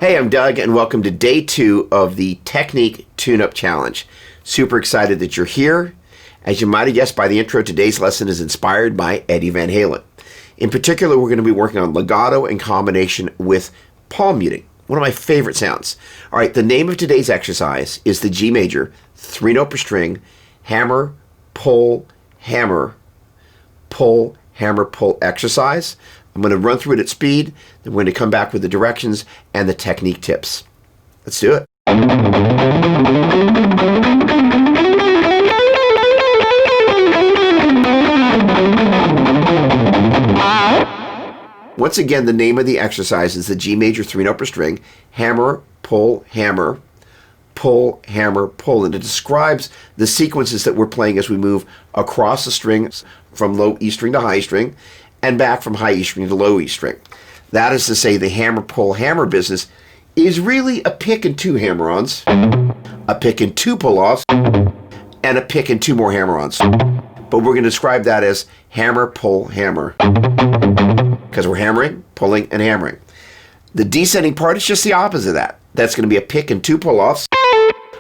Hey, I'm Doug, and welcome to day 2 of the Technique Tune-Up Challenge. Super excited that you're here. As you might have guessed by the intro, today's lesson is inspired by Eddie Van Halen. In particular, we're going to be working on legato in combination with palm muting, one of my favorite sounds. All right, the name of today's exercise is the G major, 3-note per string, hammer, pull, hammer, pull, hammer, pull exercise. I'm going to run through it at speed, then we're going to come back with the directions and the technique tips. Let's do it. Once again, the name of the exercise is the G major 3-note per string, hammer, pull, hammer, pull, hammer, pull. And it describes the sequences that we're playing as we move across the strings from low E string to high E string, and back from high E string to low E string. That is to say, the hammer, pull, hammer business is really a pick and 2 hammer-ons, a pick and 2 pull-offs, and a pick and 2 more hammer-ons. But we're going to describe that as hammer, pull, hammer, because we're hammering, pulling, and hammering. The descending part is just the opposite of that. That's going to be a pick and 2 pull-offs,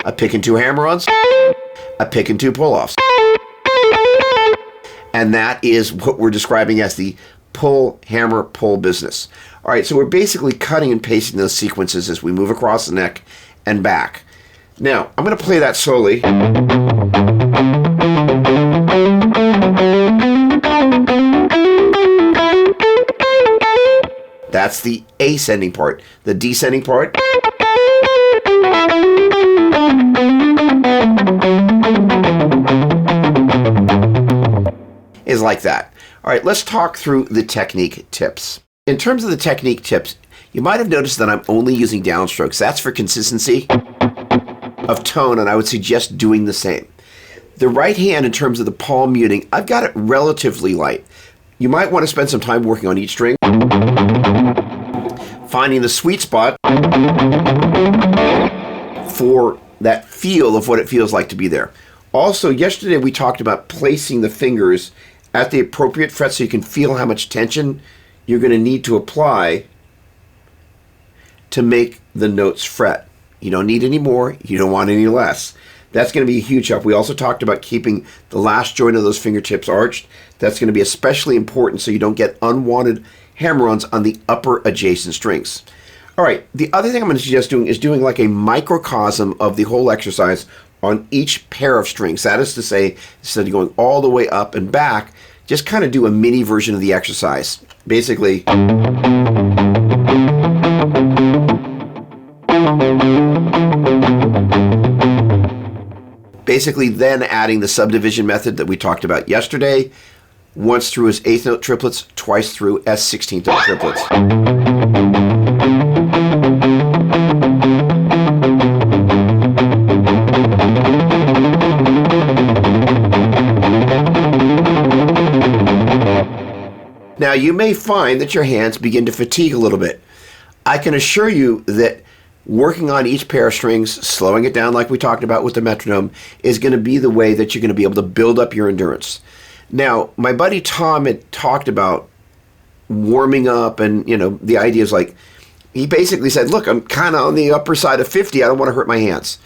a pick and 2 hammer-ons, a pick and 2 pull-offs. And that is what we're describing as the pull, hammer, pull business. All right, so we're basically cutting and pasting those sequences as we move across the neck and back. Now, I'm going to play that slowly. That's the ascending part. The descending part is like that. All right, let's talk through the technique tips. In terms of the technique tips, you might have noticed that I'm only using downstrokes. That's for consistency of tone, and I would suggest doing the same. The right hand, in terms of the palm muting, I've got it relatively light. You might want to spend some time working on each string, finding the sweet spot for that feel of what it feels like to be there. Also, yesterday we talked about placing the fingers at the appropriate fret so you can feel how much tension you're going to need to apply to make the notes fret. You don't need any more, you don't want any less. That's going to be a huge help. We also talked about keeping the last joint of those fingertips arched. That's going to be especially important so you don't get unwanted hammer-ons on the upper adjacent strings. All right, the other thing I'm going to suggest doing is doing like a microcosm of the whole exercise on each pair of strings. That is to say, instead of going all the way up and back, just kind of do a mini version of the exercise. Basically, then adding the subdivision method that we talked about yesterday, once through as 8th note triplets, twice through as 16th note triplets. Now, you may find that your hands begin to fatigue a little bit. I can assure you that working on each pair of strings, slowing it down like we talked about with the metronome, is going to be the way that you're going to be able to build up your endurance. Now, my buddy Tom had talked about warming up, and the idea is like, he basically said, look, I'm kind of on the upper side of 50. I don't want to hurt my hands.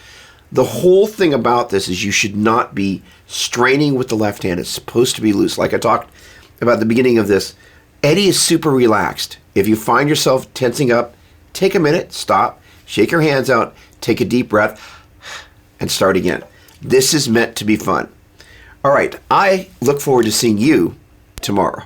The whole thing about this is you should not be straining with the left hand. It's supposed to be loose. Like I talked about at the beginning of this, Eddie is super relaxed. If you find yourself tensing up, take a minute, stop, shake your hands out, take a deep breath, and start again. This is meant to be fun. All right, I look forward to seeing you tomorrow.